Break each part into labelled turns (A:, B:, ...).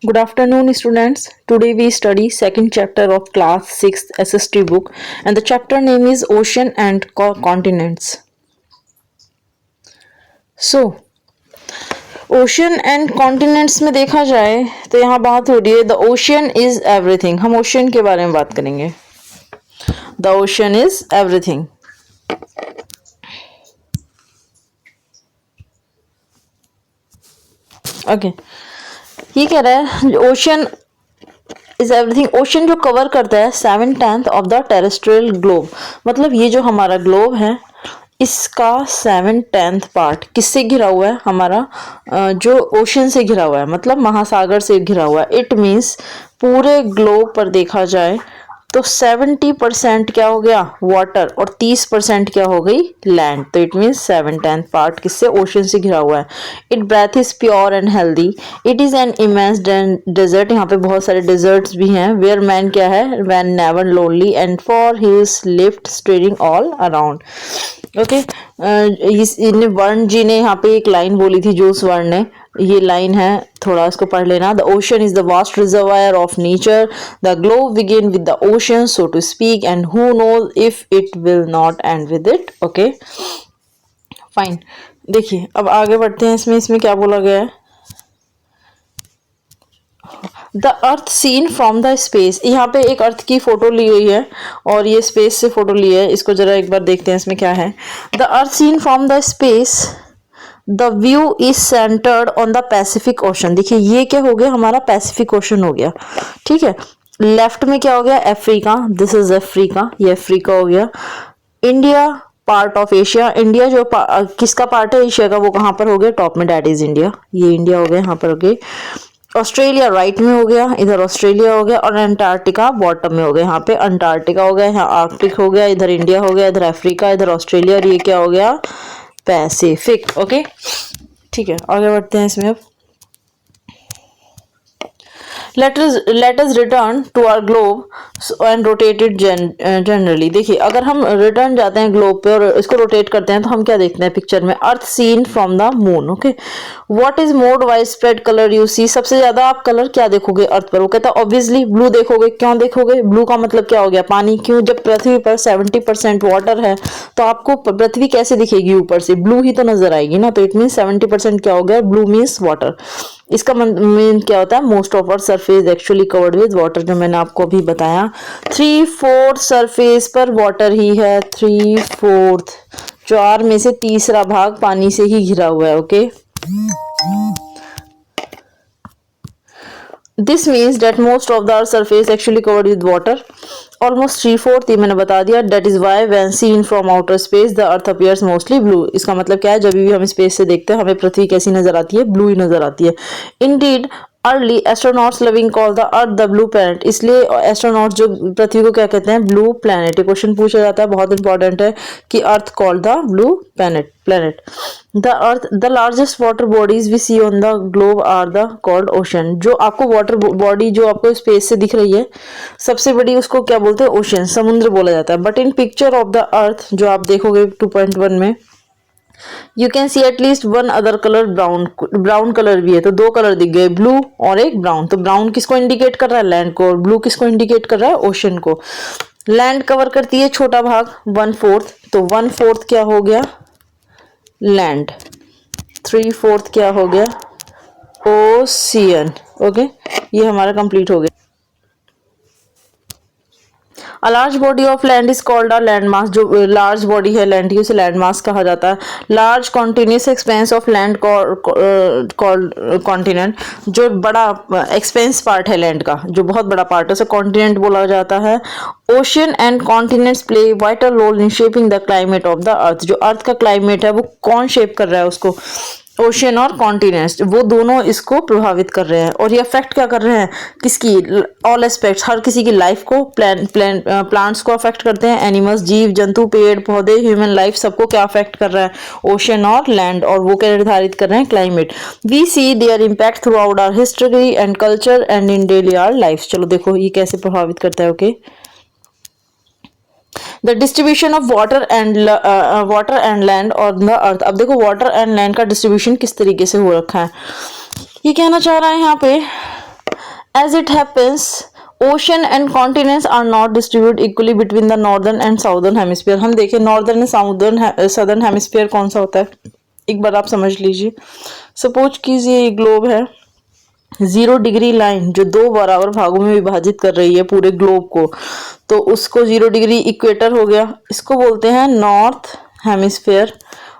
A: Good afternoon, students. Today we study second chapter of class 6th SST book, and the chapter name is Ocean and Continents. So, ocean and continents में देखा जाए तो यहाँ बात हो रही है द ओशन इज एवरीथिंग. हम ओशन के बारे में बात करेंगे. The ocean is everything. Okay, ये कह रहा है ओशन इज एवरीथिंग. ओशन जो कवर करता है 7/10 ऑफ द टेरेस्ट्रियल ग्लोब. मतलब ये जो हमारा ग्लोब है इसका 7/10 पार्ट किससे घिरा हुआ है? हमारा जो ओशन से घिरा हुआ है, मतलब महासागर से घिरा हुआ है. इट मीन्स पूरे ग्लोब पर देखा जाए तो 70% क्या हो गया? वाटर, और 30% क्या हो गई? लैंड. तो इट मीन्स 7/10 पार्ट किससे? ओशन से घिरा हुआ है. It breath is pure and healthy. It is an immense desert. यहाँ पे बहुत सारे डेजर्ट्स भी हैं. वेयर मैन क्या है? Van never lonely and for his lift staring all around. Okay, Varn ji ने यहाँ पे एक लाइन बोली थी, जो स्वर्ण ने. ये लाइन है, थोड़ा इसको पढ़ लेना. The ocean is the vast reservoir of nature. The globe begin with the ocean, so to speak, and who knows if it will not end with it. Okay, fine. देखिए, अब आगे बढ़ते हैं. इसमें क्या बोला गया है? The earth seen from the space. यहाँ पे एक अर्थ की फोटो ली हुई है और ये स्पेस से फोटो ली है. इसको जरा एक बार देखते हैं इसमें क्या है. The earth seen from the space, the view is centred on the Pacific Ocean. देखिए, ये क्या हो गया? हमारा पैसिफिक ओशन हो गया. ठीक है. लेफ्ट में क्या हो गया? अफ्रीका. This is Africa. ये अफ्रीका हो गया. India part of Asia. India जो किसका पार्ट है? एशिया का. वो कहाँ पर हो गया? टॉप में. That is India. ये इंडिया हो गया यहाँ पर. हो गई. ऑस्ट्रेलिया राइट में हो गया, इधर ऑस्ट्रेलिया हो गया. और अंटार्कटिका बॉटम में हो गया. यहाँ पे अंटार्कटिका हो गया, यहाँ आर्कटिक हो गया, इधर इंडिया हो गया, इधर अफ्रीका, इधर ऑस्ट्रेलिया, और ये क्या हो गया? पैसिफिक. ओके, ठीक है, आगे बढ़ते हैं इसमें. अब let us return to our globe and rotate it generally. देखिए, अगर हम रिटर्न जाते हैं ग्लोब पे और इसको रोटेट करते हैं तो हम क्या देखते हैं पिक्चर में? Earth seen from the moon. Okay, what is more wide spread colour you see. सबसे ज्यादा आप कलर क्या देखोगे अर्थ पर? वो कहता है ऑब्वियसली ब्लू देखोगे. क्यों देखोगे? ब्लू का मतलब क्या हो गया? पानी. क्यों? जब पृथ्वी पर 70% वाटर है तो आपको पृथ्वी कैसे दिखेगी? ऊपर से ब्लू ही तो नजर आएगी ना. तो इट मीन 70% क्या हो गया? Blue means water. इसका मीन क्या होता है? Most of our surface actually covered with water, जो मैंने आपको अभी बताया. 3/4 सरफेस पर वाटर ही है. 3/4, 4 में से तीसरा भाग पानी से ही घिरा हुआ है. Okay, this means that most of the earth surface actually covered with water. Almost 3/4 ये मैंने बता दिया. That is why when seen from outer space the earth appears mostly blue. इसका मतलब क्या है? जब भी हम स्पेस से देखते हैं हमें पृथ्वी कैसी नजर आती है? ब्लू ही नजर आती है. Indeed early astronauts living call the earth the blue planet. इसलिए एस्ट्रोनॉट्स जो पृथ्वी को क्या कहते हैं? Blue planet. ये क्वेश्चन पूछा जाता है, बहुत इंपॉर्टेंट है, कि earth called the blue planet. The earth the largest water bodies we see on the globe are the called ocean. जो आपको वाटर बॉडी जो आपको स्पेस से दिख रही है सबसे बड़ी, उसको क्या बोलते हैं? ओशन, समुद्र बोला जाता है. But in picture of the earth जो आप देखोगे 2.1 में, you can see at least one other colour. Brown. Brown colour भी है, तो 2 कलर दिख गए, ब्लू और एक ब्राउन. तो ब्राउन किसको इंडिकेट कर रहा है? लैंड को. और ब्लू किसको इंडिकेट कर रहा है? ओशन को. लैंड कवर करती है छोटा भाग 1/4, तो 1/4 क्या हो गया? लैंड. 3/4 क्या हो गया? ओशियन. ओके, ये हमारा कंप्लीट हो गया. A large body of land is called a land mass. जो लार्ज बॉडी है लैंड की उसे लैंड मास कहा जाता है. Large continuous expense of land called continent. जो बड़ा एक्सपेंस पार्ट है लैंड का, जो बहुत बड़ा पार्ट है, उसे कॉन्टिनेंट बोला जाता है. Ocean and continents play vital role in shaping the climate of the earth. जो अर्थ का क्लाइमेट है वो कौन शेप कर रहा है उसको? ओशन और कॉन्टिनेंट्स, वो दोनों इसको प्रभावित कर रहे हैं. और ये अफेक्ट क्या कर रहे हैं? किसकी? ऑल एस्पेक्ट्स, हर किसी की लाइफ को. प्लांट्स को अफेक्ट करते हैं, एनिमल्स, जीव जंतु, पेड़ पौधे, ह्यूमन लाइफ, सबको क्या अफेक्ट कर रहा है? ओशन और लैंड. और वो क्या निर्धारित कर रहे हैं? Climate. We see their impact throughout our history and culture and in daily our life. चलो देखो ये कैसे प्रभावित करता है. Okay, the distribution of water and land on the earth. अब देखो वाटर एंड लैंड का डिस्ट्रीब्यूशन किस तरीके से हो रखा है. ये कहना चाह रहा है यहाँ पे As it happens, ocean and continents are not distributed equally between the northern and southern hemisphere. हम देखें नॉर्दर्न एंड सदर्न हेमिस्फीयर कौन सा होता है, एक बार आप समझ लीजिए. सपोज कीजिए ये ग्लोब है, 0 डिग्री लाइन जो दो बराबर भागों में विभाजित कर रही है पूरे ग्लोब को, तो उसको 0 डिग्री इक्वेटर हो गया, इसको बोलते हैं नॉर्थ हेमिस्फीयर,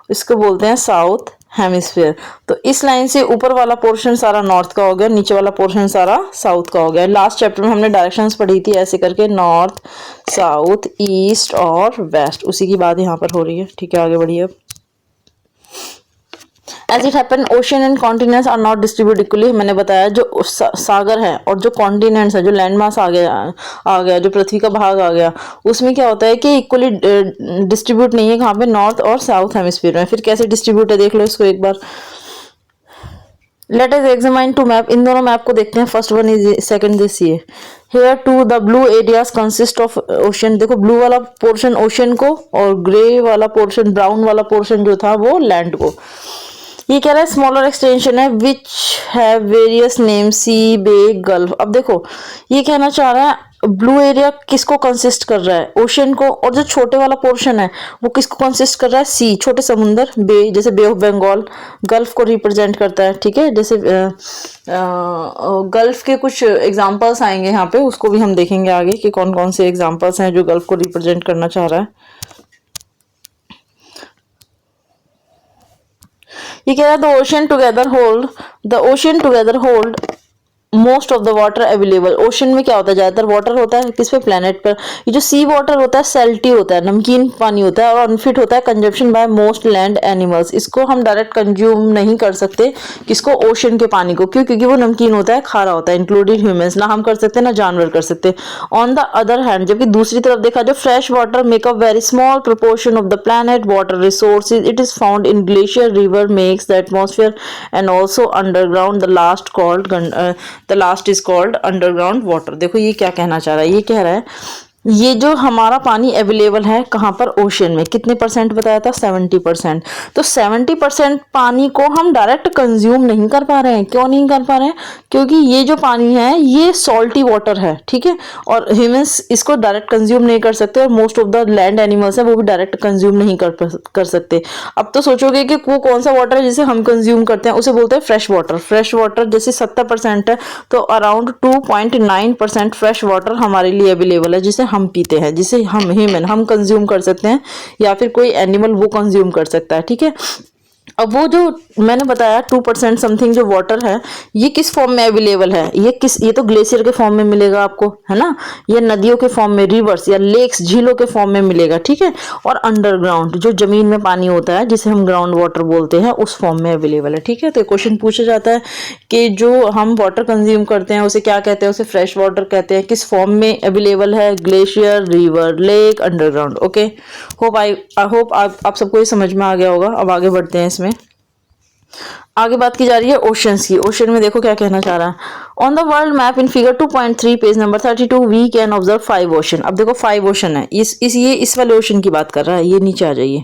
A: इसको बोलते हैं साउथ हेमिस्फीयर. तो इस लाइन से ऊपर वाला पोर्शन सारा नॉर्थ का हो गया, नीचे वाला पोर्शन सारा साउथ का हो गया. लास्ट चैप्टर में हमने डायरेक्शंस पढ़ी थी ऐसे करके, नॉर्थ, साउथ, ईस्ट और वेस्ट. उसी की बात यहाँ पर हो रही है. ठीक है, आगे बढ़िए. As it happen ocean and continents are not distribute equally. मैंने बताया जो सागर है और जो कॉन्टिनेंट्स है, जो लैंड मास आ गया जो पृथ्वी का भाग आ गया, उसमें क्या होता है कि इक्वली डिस्ट्रीब्यूट नहीं है कहाँ पे, नॉर्थ और साउथ हेमिस्फीयर में. फिर कैसे डिस्ट्रीब्यूट है देख लो इसको एक बार. Let us examine two map. इन दोनों मैप को देखते हैं. First one is second this ये. Here too the blue areas consist of ocean. देखो ब्लू वाला पोर्शन ओशन को और ग्रे वाला पोर्शन, ब्राउन वाला पोर्शन जो था वो लैंड को. ये कह रहा है स्मॉलर एक्सटेंशन है which have various name, sea, bay, gulf. अब देखो ये कहना चाह रहा है ब्लू एरिया किसको कंसिस्ट कर रहा है, ओशन को, और जो छोटे वाला पोर्शन है वो किसको कंसिस्ट कर रहा है, सी, छोटे समुंदर, बे जैसे बे ऑफ बंगाल, गल्फ को रिप्रेजेंट करता है. ठीक है, जैसे गल्फ के कुछ एग्जांपल्स आएंगे यहाँ पे, उसको भी हम देखेंगे आगे कि कौन कौन से एग्जांपल्स हैं जो गल्फ को रिप्रेजेंट करना चाह रहा है. ये कह रहा है the ocean together hold most of the water available. Ocean में क्या होता है, ज्यादातर वाटर होता है किस पे, प्लेनेट पर. ये जो सी वाटर होता है सेल्टी होता है, नमकीन पानी होता है और अनफिट होता है consumption by most land animals. इसको हम डायरेक्ट कंज्यूम नहीं कर सकते किसको, ओशन के पानी को. क्यों? क्योंकि वो नमकीन होता है, खारा होता है, इंक्लूडिंग ह्यूमंस. ना हम कर सकते ना जानवर कर सकते. ऑन द अदर हैंड जबकि दूसरी तरफ देखा जो fresh water make up very small proportion of the planet water resources. It is found in glacier river makes the atmosphere and also underground. The last is called underground water. देखो ये क्या कहना चाह रहा है, ये कह रहा है ये जो हमारा पानी अवेलेबल है कहाँ पर, ओशन में. कितने परसेंट बताया था, 70%. तो 70% पानी को हम डायरेक्ट कंज्यूम नहीं कर पा रहे हैं. क्यों नहीं कर पा रहे हैं? क्योंकि ये जो पानी है ये सॉल्टी वाटर है. ठीक है, और ह्यूमंस इसको डायरेक्ट कंज्यूम नहीं कर सकते और most of the land animals है वो भी डायरेक्ट कंज्यूम नहीं कर सकते. अब तो सोचोगे कि वो कौन सा वाटर है जिसे हम कंज्यूम करते हैं, उसे बोलते हैं फ्रेश वाटर. फ्रेश वाटर जैसे 70% है तो अराउंड 2.9% फ्रेश वाटर हमारे लिए अवेलेबल है जिसे हम पीते हैं, जिसे हम कंज्यूम कर सकते हैं या फिर कोई एनिमल वो कंज्यूम कर सकता है. ठीक है, अब वो जो मैंने बताया 2% समथिंग जो वाटर है ये किस फॉर्म में अवेलेबल है, ये तो ग्लेशियर के फॉर्म में मिलेगा आपको, है ना, ये नदियों के फॉर्म में, रिवर्स या लेक्स, झीलों के फॉर्म में मिलेगा. ठीक है, और अंडरग्राउंड जो जमीन में पानी होता है जिसे हम ग्राउंड वाटर बोलते हैं उस फॉर्म में अवेलेबल है. ठीक है, तो क्वेश्चन पूछा जाता है कि जो हम वाटर कंज्यूम करते हैं उसे क्या कहते हैं, उसे फ्रेश वाटर कहते हैं. किस फॉर्म में अवेलेबल है, glacier, river, lake, underground. Okay, I hope आप सबको ये समझ में आ गया होगा. अब आगे बढ़ते हैं. इसमें आगे बात की जा रही है ओशंस की. ओशन में देखो क्या कहना चाह रहा है. On the world map in figure 2.3 page number 32 we can observe 5 ocean. अब देखो 5 ओशन है. इस वाले ओशन की बात कर रहा है. ये नीचे आ जाइए,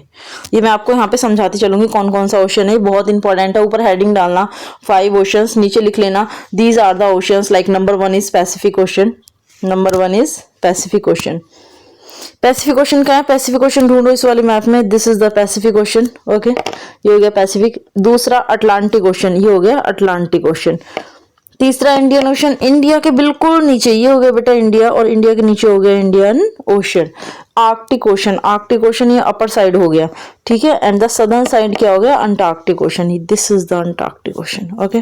A: ये मैं आपको यहाँ पे समझाती चलूंगी कौन कौन सा ओशन है. बहुत इंपॉर्टेंट है. ऊपर हेडिंग डालना 5 ओशंस, नीचे लिख लेना these are the oceans. Like number 1 is Pacific Ocean. Number 1 is Pacific Ocean. Pacific Ocean क्या है, पैसिफिक ओशन ढूंढो इस वाले मैप में. This is the Pacific Ocean. Okay, ये हो गया पैसिफिक. दूसरा अटलांटिक ओशन, ये हो गया अटलांटिक ओशन. तीसरा इंडियन ओशन, इंडिया के बिल्कुल नीचे ये हो गया बेटा इंडिया, और इंडिया के नीचे हो गया Indian ocean. Arctic ocean, Arctic ocean ये अपर साइड हो गया. ठीक है, एंड द सदर्न साइड क्या हो गया, Antarctic Ocean. This is the Antarctic Ocean. Okay,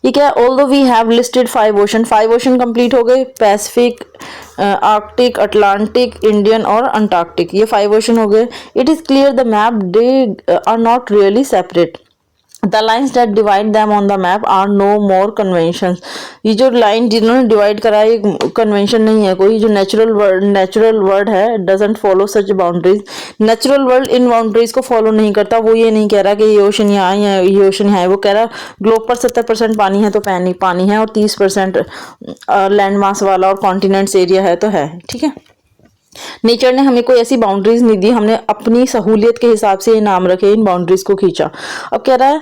A: ये क्या है, although we have listed 5 ocean. 5 ocean complete हो गए, पैसिफिक, आर्कटिक, अटलांटिक, इंडियन और अंटार्कटिक. ये 5 ओशन हो गए. It is clear the map they are not really separate. The lines that divide them on the map are no more conventions. ये जो line जिन्होंने divide करा है ये कन्वेंशन नहीं है कोई. जो नेचुरल वर्ल्ड है doesn't follow such boundaries. Natural world in boundaries को फॉलो नहीं करता. वो ये नहीं कह रहा कि ये ओशन यहाँ है, ये ओशन यहाँ है. वो कह रहा ग्लोब पर 70% पानी है तो पानी है, और 30% लैंड मास वाला और कॉन्टिनेंट्स एरिया है तो है. ठीक है, नेचर ने हमें कोई ऐसी बाउंड्रीज नहीं दी, हमने अपनी सहूलियत के हिसाब से ये नाम रखे, इन बाउंड्रीज को खींचा. अब कह रहा है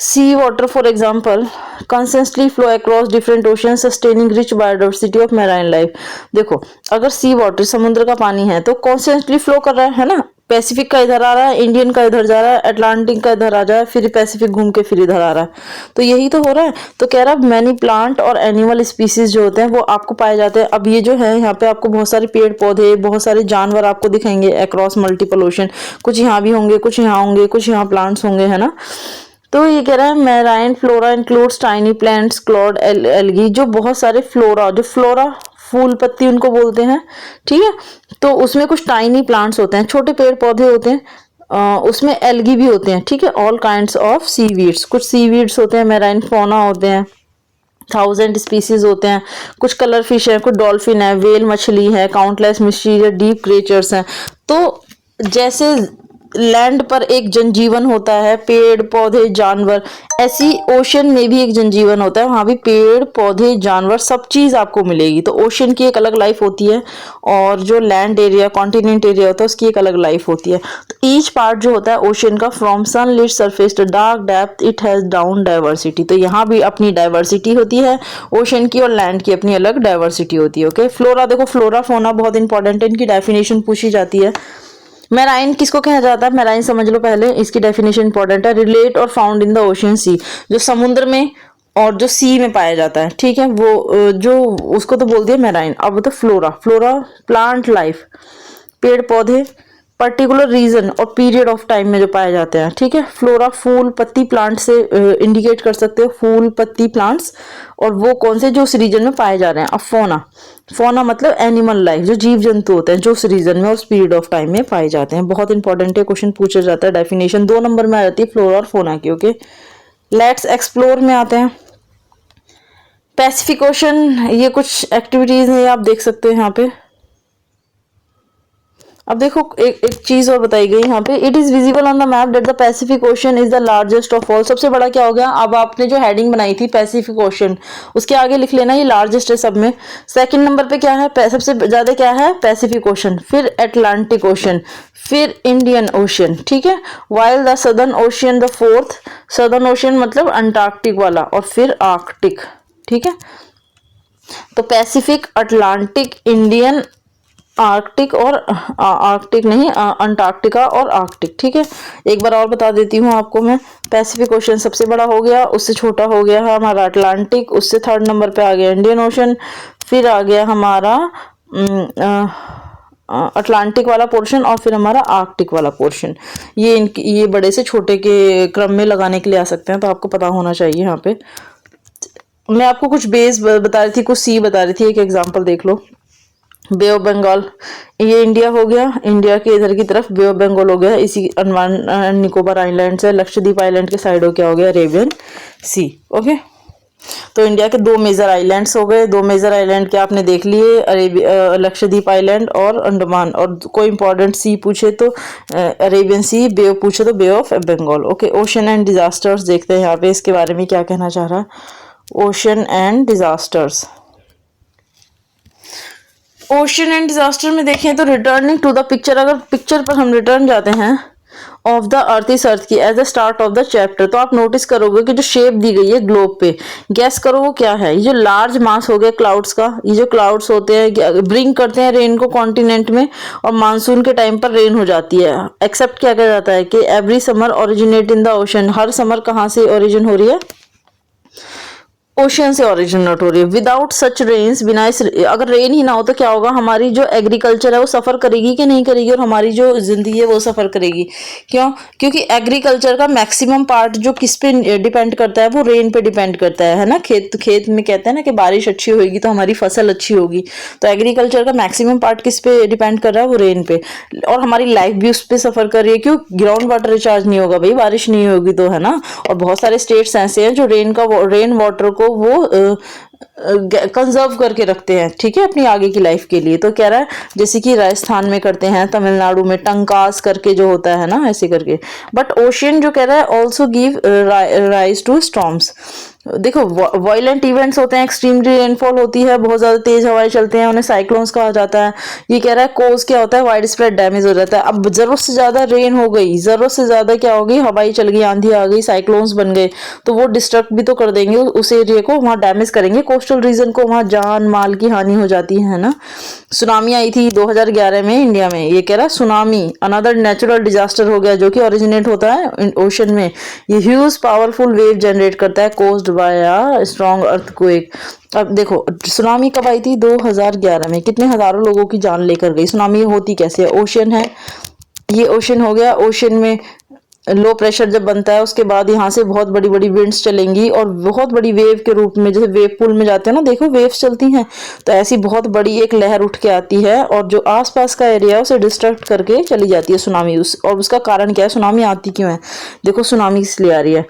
A: sea water for example consistently flow across different ocean sustaining rich biodiversity of marine life. देखो अगर सी वाटर समुद्र का पानी है तो कॉन्स्टेंटली फ्लो कर रहा है ना, पैसिफिक का इधर आ रहा है, इंडियन का इधर जा रहा है, अटलांटिक का इधर आ जाए, फिर पैसिफिक घूम के फिर इधर आ रहा है, तो यही तो हो रहा है। तो कह रहा है मैनी प्लांट और एनिमल स्पीसीज जो होते हैं वो आपको पाए जाते हैं। अब ये जो है यहाँ पे आपको बहुत सारे पेड़ पौधे, बहुत सारे जानवर आपको दिखेंगे अक्रॉस मल्टीपल ओशन, कुछ यहाँ भी होंगे, कुछ यहाँ होंगे, कुछ यहाँ प्लांट्स होंगे, है ना। तो ये कह रहा है marine flora includes tiny plants Claude algae, जो बहुत सारे फ्लोरा, जो फ्लोरा फूल पत्ती उनको बोलते हैं, ठीक है। तो उसमें कुछ टाइनी प्लांट्स होते हैं, छोटे पेड़ पौधे होते हैं, उसमें एल्गी भी होते हैं, ठीक है। ऑल काइंड्स ऑफ सीवीड्स, कुछ सीवीड्स होते हैं, मैराइन फौना होते हैं, 1000 स्पीसीज होते हैं, कुछ कलर फिश है, कुछ डॉल्फिन है, वेल मछली है, काउंटलेस मिस्टीरियस डीप क्रिएचर्स हैं। तो जैसे लैंड पर एक जनजीवन होता है, पेड़ पौधे जानवर, ऐसी ओशन में भी एक जनजीवन होता है, वहां भी पेड़ पौधे जानवर सब चीज आपको मिलेगी। तो ओशन की एक अलग लाइफ होती है और जो लैंड एरिया कॉन्टिनेंट एरिया होता है उसकी एक अलग लाइफ होती है। तो ईच पार्ट जो होता है ओशन का from sunlit surface to dark depth it has down diversity. तो यहाँ भी अपनी डाइवर्सिटी होती है ओशन की, और लैंड की अपनी अलग डाइवर्सिटी होती है। ओके, फ्लोरा देखो, फ्लोरा फोना बहुत इंपॉर्टेंट है, इनकी डेफिनेशन पूछी जाती है। मैराइन किसको कहा जाता है, मैराइन समझ लो पहले, इसकी डेफिनेशन इंपॉर्टेंट है। रिलेट और फाउंड इन द ओशन सी, जो समुद्र में और जो सी में पाया जाता है, ठीक है, वो जो उसको तो बोल दिया मैराइन। अब तो फ्लोरा, फ्लोरा प्लांट लाइफ, पेड़ पौधे पर्टिकुलर रीजन और पीरियड ऑफ टाइम में जो पाए जाते हैं, ठीक है। फ्लोरा फूल पत्ती प्लांट से इंडिकेट कर सकते हो, फूल पत्ती प्लांट्स, और वो कौन से जो उस रीजन में पाए जा रहे हैं। अब फोना, फोना मतलब एनिमल लाइफ, जो जीव जंतु होते हैं जो उस रीजन में उस पीरियड ऑफ टाइम में पाए जाते हैं। बहुत इंपॉर्टेंट है, क्वेश्चन पूछा जाता है। डेफिनेशन 2 नंबर में आ जाती है फ्लोरा और फोना की। ओके, लेट्स एक्सप्लोर में आते हैं। पैसिफिक ओशन, ये कुछ एक्टिविटीज है आप देख सकते हो यहाँ पे। अब देखो एक चीज और बताई गई यहाँ पे, it is visible on the map that the Pacific ocean is the largest of all. सबसे बड़ा क्या हो गया, अब आपने जो हेडिंग बनाई थी पैसिफिक ओशन, उसके आगे लिख लेना ये लार्जेस्ट है सब में। सेकंड नंबर पे क्या है, सबसे ज्यादा क्या है, पैसिफिक ओशन, फिर अटलांटिक ओशन, फिर इंडियन ओशन, ठीक है। While the southern ocean the fourth, southern ocean मतलब अंटार्कटिक वाला, और फिर आर्कटिक, ठीक है। तो पैसिफिक, अटलांटिक, इंडियन, आर्कटिक, और आर्कटिक नहीं, अंटार्कटिका और आर्कटिक, ठीक है। एक बार और बता देती हूँ आपको मैं, पैसिफिक ओशन सबसे बड़ा हो गया, उससे छोटा हो गया है हमारा अटलांटिक, उससे थर्ड नंबर पे आ गया इंडियन ओशन, फिर आ गया हमारा अटलांटिक वाला पोर्शन, और फिर हमारा आर्कटिक वाला पोर्शन। ये बड़े से छोटे के क्रम में लगाने के लिए आ सकते हैं, तो आपको पता होना चाहिए। यहाँ पे मैं आपको कुछ बेस बता रही थी, कुछ सी बता रही थी, एक एग्जांपल देख लो। बे ऑफ बंगाल, ये इंडिया हो गया, इंडिया के इधर की तरफ बे ऑफ बंगाल हो गया, इसी अंडमान निकोबार आइलैंड से लक्षद्वीप आइलैंड के साइड हो क्या हो गया, अरेबियन सी। ओके, तो इंडिया के 2 मेजर आइलैंड्स हो गए, 2 मेजर आइलैंड के आपने देख लिए, लक्षद्वीप आइलैंड और अंडमान, और कोई इंपॉर्टेंट सी पूछे तो अरेबियन सी, बे पूछे तो bay of Bengal. Okay, ocean and disasters देखते हैं यहाँ पे, इसके बारे में क्या कहना चाह रहा है। Ocean and disasters, ocean and disaster में देखें तो रिटर्निंग टू द पिक्चर, अगर पिक्चर पर हम रिटर्न जाते हैं ऑफ द अर्थ, इस अर्थ की, as the start of the chapter, तो आप नोटिस करोगे कि जो शेप दी गई है ग्लोब पे, गैस करो वो क्या है। ये जो लार्ज मास हो गया क्लाउड्स का, ये जो क्लाउड्स होते हैं ब्रिंग करते हैं रेन को कॉन्टिनेंट में, और मानसून के टाइम पर रेन हो जाती है। एक्सेप्ट क्या कहा जाता है कि every summer originate in the ocean, her summer कहाँ से ओरिजिन हो रही है, ओशन से ओरिजिनेट हो रही है। विदाउट सच रेन्स, बिना इस, अगर रेन ही ना हो तो क्या होगा, हमारी जो एग्रीकल्चर है वो सफ़र करेगी कि नहीं करेगी, और हमारी जो ज़िंदगी है वो सफ़र करेगी। क्यों, क्योंकि एग्रीकल्चर का मैक्सिमम पार्ट जो किस पे डिपेंड करता है, वो रेन पे डिपेंड करता है ना। खेत में कहते हैं ना कि बारिश अच्छी होगी तो हमारी फसल अच्छी होगी, तो एग्रीकल्चर का मैक्सिमम पार्ट किस पे डिपेंड कर रहा है, वो रेन पे, और हमारी लाइफ भी उस पर सफ़र कर रही है। क्यों, ग्राउंड वाटर रिचार्ज नहीं होगा भाई, बारिश नहीं होगी तो, है ना। और बहुत सारे स्टेट्स ऐसे हैं जो रेन वाटर को वो कंजर्व करके रखते हैं, ठीक है, अपनी आगे की लाइफ के लिए। तो कह रहा है जैसे कि राजस्थान में करते हैं, तमिलनाडु में टंकास करके जो होता है ना, ऐसे करके। बट ओशियन जो कह रहा है also give rise to storms, देखो वायलेंट इवेंट्स होते हैं, एक्सट्रीम रेनफॉल होती है, बहुत ज़्यादा तेज हवाएं चलते हैं, उन्हें साइक्लोन्स कहा जाता है। ये कह रहा है कोज क्या होता है, वाइड स्प्रेड डैमेज हो जाता है। अब ज़रूरत से ज़्यादा रेन हो गई, ज़रूरत से ज़्यादा क्या हो गई, हवाई चल गई, आंधी आ गई, साइक्लोन्स बन गए, तो वो डिस्ट्रक्ट भी तो कर देंगे उस एरिया को, वहाँ डैमेज करेंगे कोस्टल रीजन को, वहाँ जान माल की हानि हो जाती है ना। सुनामी आई थी 2011 में इंडिया में, ये कह रहा है सुनामी अनदर नेचुरल डिजास्टर हो गया जो कि ओरिजिनेट होता है ओशन में। ये ह्यूज पावरफुल वेव जनरेट करता है caused by a strong earthquake. अब देखो सुनामी कब आई थी, 2011 में, कितने हजारों लोगों की जान लेकर गई। सुनामी होती कैसे है, ओशन है, ये ओशन हो गया, ओशन में लो प्रेशर जब बनता है उसके बाद यहाँ से बहुत बड़ी बड़ी विंड्स चलेंगी और बहुत बड़ी वेव के रूप में, जैसे वेव पूल में जाते हैं ना, देखो वेव्स चलती हैं, तो ऐसी बहुत बड़ी एक लहर उठ के आती है और जो आसपास का एरिया है उसे डिस्ट्रक्ट करके चली जाती है सुनामी। और उसका कारण क्या है, सुनामी आती क्यों है, देखो सुनामी इसलिए आ रही है,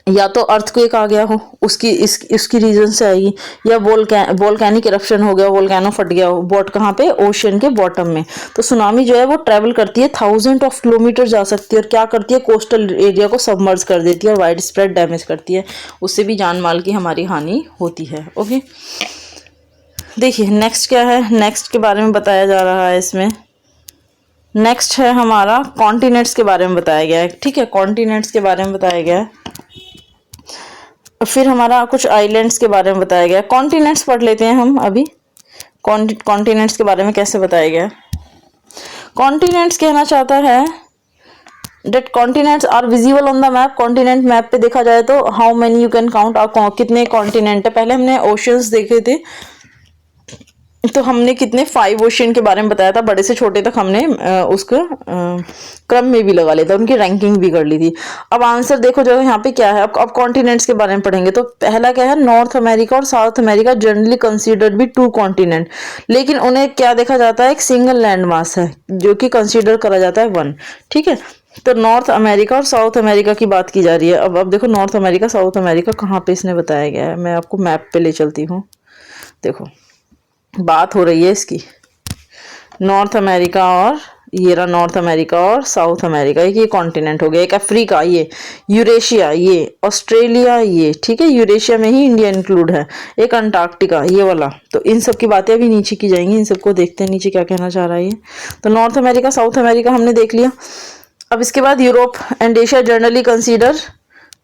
A: या तो अर्थक्वेक आ गया हो उसकी रीजन से आएगी, या वोल्केनिक इरप्शन हो गया, वोल्केनो फट गया हो, कहाँ पे, ओशन के बॉटम में। तो सुनामी जो है वो ट्रेवल करती है, 1000 ऑफ किलोमीटर जा सकती है, और क्या करती है, कोस्टल एरिया को सबमर्ज कर देती है और वाइड स्प्रेड डैमेज करती है, उससे भी जान माल की हमारी हानि होती है। ओके, देखिए नेक्स्ट क्या है, नेक्स्ट के बारे में बताया जा रहा है इसमें। नेक्स्ट है हमारा कॉन्टिनेंट्स के बारे में बताया गया है, ठीक है, कॉन्टिनेंट्स के बारे में बताया गया है। फिर हमारा कुछ आइलैंड्स के बारे में बताया गया। कॉन्टिनेंट्स पढ़ लेते हैं हम अभी, कॉन्टिनेंट्स के बारे में कैसे बताया गया। कॉन्टिनेंट्स कहना चाहता है that continents are visible on the map. Continent map पे देखा जाए तो how many you can count, कितने कॉन्टिनेंट है। पहले हमने ओशियंस देखे थे, तो हमने कितने 5 ओशियन के बारे में बताया था, बड़े से छोटे तक हमने उसको क्रम में भी लगा लिया था, उनकी रैंकिंग भी कर ली थी। अब आंसर देखो जो यहाँ पे क्या है, अब कॉन्टिनेंट्स के बारे में पढ़ेंगे। तो पहला क्या है, नॉर्थ अमेरिका और साउथ अमेरिका जनरली कंसीडर्ड भी 2 कॉन्टिनेंट, लेकिन उन्हें क्या देखा जाता है, एक सिंगल लैंड मास है जो कि कंसिडर करा जाता है 1, ठीक है। तो नॉर्थ अमेरिका और साउथ अमेरिका की बात की जा रही है। अब देखो नॉर्थ अमेरिका साउथ अमेरिका कहाँ पे इसने बताया गया है, मैं आपको मैप पे ले चलती हूँ। देखो बात हो रही है इसकी, नॉर्थ अमेरिका और ये रहा नॉर्थ अमेरिका और साउथ अमेरिका, एक ये कॉन्टिनेंट हो गया, एक अफ्रीका, ये यूरेशिया, ये ऑस्ट्रेलिया, ये ठीक है, यूरेशिया में ही इंडिया इंक्लूड है, एक अंटार्कटिका ये वाला। तो इन सब की बातें अभी नीचे की जाएंगी, इन सबको देखते हैं नीचे क्या कहना चाह रहा है ये। तो नॉर्थ अमेरिका साउथ अमेरिका हमने देख लिया। अब इसके बाद Europe and Asia generally consider,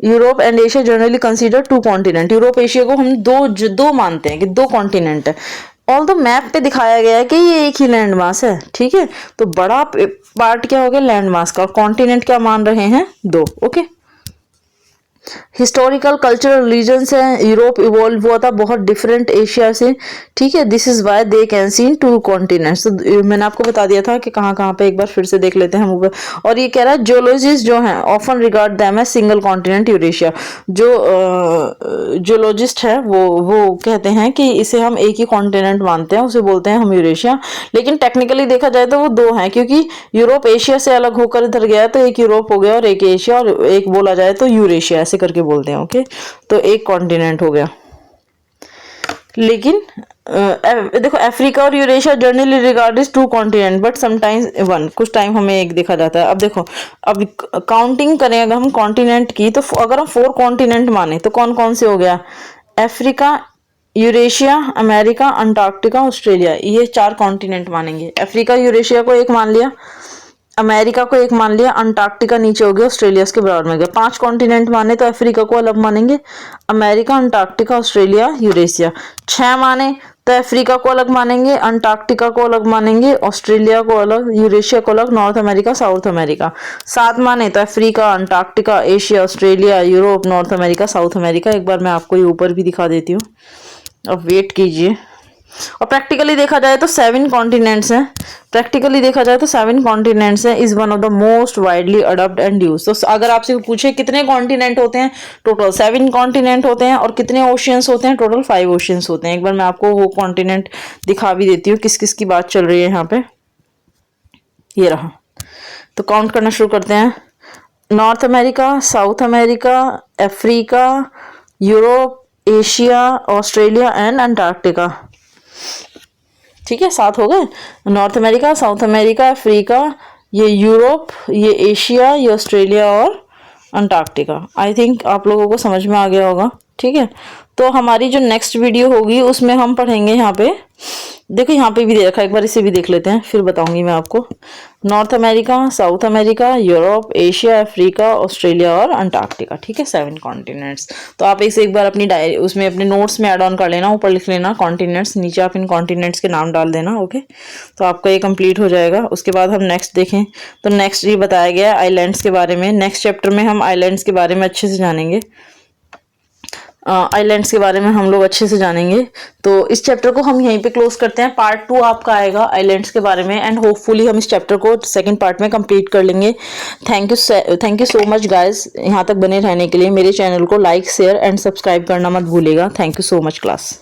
A: Europe and Asia generally consider 2 continent. Europe Asia को हम दो मानते हैं कि 2 कॉन्टिनेंट है। ऑल द मैप पे दिखाया गया है कि ये एक ही लैंड मास है, ठीक है। तो बड़ा पार्ट क्या हो गया लैंड मास का, कॉन्टिनेंट क्या मान रहे हैं 2, ओके। हिस्टोरिकल कल्चरल रिलीजन्स है, यूरोप इवॉल्व हुआ था बहुत डिफरेंट एशिया से, ठीक है। This is why they can seen 2 continents. तो मैंने आपको बता दिया था कि कहाँ कहाँ पे, एक बार फिर से देख लेते हैं हम ऊपर। और ये कह रहा है जियोलॉजिस्ट जो हैं often regard them as single continent Eurasia. जो जियोलॉजिस्ट है वो कहते हैं कि इसे हम एक ही कॉन्टिनेंट मानते हैं, उसे बोलते हैं हम यूरेशिया। लेकिन टेक्निकली देखा जाए तो वो 2 हैं, क्योंकि यूरोप एशिया से अलग होकर इधर गया, तो एक यूरोप हो गया और एक एशिया, और एक बोला जाए तो यूरेशिया ऐसे करके बोलते हैं, ओके। तो एक कॉन्टिनेंट हो गया। लेकिन देखो अफ्रीका और Eurasia generally regard is 2 continent but sometimes 1, कुछ टाइम हमें एक देखा जाता है। अब देखो अब काउंटिंग करें अगर हम कॉन्टिनेंट की, तो अगर हम 4 कॉन्टिनेंट माने तो कौन कौन से हो गया, Africa, Eurasia, America, Antarctica, Australia, ये 4 कॉन्टिनेंट मानेंगे। अफ्रीका यूरेशिया को एक मान लिया, अमेरिका को एक मान लिया, अंटार्कटिका नीचे हो गया, ऑस्ट्रेलिया के बराबर में गया। 5 कॉन्टिनेंट माने तो अफ्रीका को अलग मानेंगे, अमेरिका, अंटार्कटिका, ऑस्ट्रेलिया, यूरेशिया। 6 माने तो अफ्रीका को अलग मानेंगे, अंटार्कटिका को अलग मानेंगे, ऑस्ट्रेलिया को अलग, यूरेशिया को अलग, नॉर्थ अमेरिका, साउथ अमेरिका। 7 माने तो Africa, Antarctica, Asia, Australia, Europe, north America, south America. एक बार मैं आपको ये ऊपर भी दिखा देती हूँ, अब वेट कीजिए। और प्रैक्टिकली देखा जाए तो 7 कॉन्टिनेंट्स हैं, प्रैक्टिकली देखा जाए तो 7 कॉन्टिनेंट्स हैं, is one of the most widely adopt and use. तो अगर आपसे पूछे कितने कॉन्टिनेंट होते हैं, टोटल 7 कॉन्टिनेंट होते हैं, और कितने ओशियंस होते हैं, टोटल 5 ओशियंस होते हैं। एक बार मैं आपको वो कॉन्टिनेंट दिखा भी देती हूँ किस किस की बात चल रही है यहाँ पे, ये रहा। तो काउंट करना शुरू करते हैं, north America, south America, Africa, Europe, Asia, Australia and Antarctica, ठीक है। 7 हो गए, north America, south America, Africa, ये यूरोप, ये एशिया, ये ऑस्ट्रेलिया और अंटार्कटिका। आई थिंक आप लोगों को समझ में आ गया होगा। ठीक है। तो हमारी जो नेक्स्ट वीडियो होगी उसमें हम पढ़ेंगे यहाँ पे, देखो यहाँ पे भी दे रखा है, एक बार इसे भी देख लेते हैं फिर बताऊंगी मैं आपको। North America, south America, Europe, Asia, Africa, Australia और अंटार्कटिका, ठीक है, 7 कॉन्टिनेंट्स। तो आप इसे एक बार अपनी डायरी उसमें अपने नोट्स में ऐड ऑन कर लेना, ऊपर लिख लेना कॉन्टिनेंट्स, नीचे आप इन कॉन्टिनेंट्स के नाम डाल देना। ओके, तो आपका ये कंप्लीट हो जाएगा। उसके बाद हम नेक्स्ट देखें तो नेक्स्ट ये बताया गया है आइलैंड्स के बारे में। नेक्स्ट चैप्टर में हम आइलैंड्स के बारे में अच्छे से जानेंगे, आइलैंड्स के बारे में हम लोग अच्छे से जानेंगे। तो इस चैप्टर को हम यहीं पे क्लोज करते हैं। पार्ट 2 आपका आएगा आइलैंड्स के बारे में, एंड होपफुली हम इस चैप्टर को सेकंड पार्ट में कंप्लीट कर लेंगे। Thank you so much guys, यहाँ तक बने रहने के लिए। मेरे चैनल को लाइक, शेयर एंड सब्सक्राइब करना मत भूलिएगा। Thank you so much class.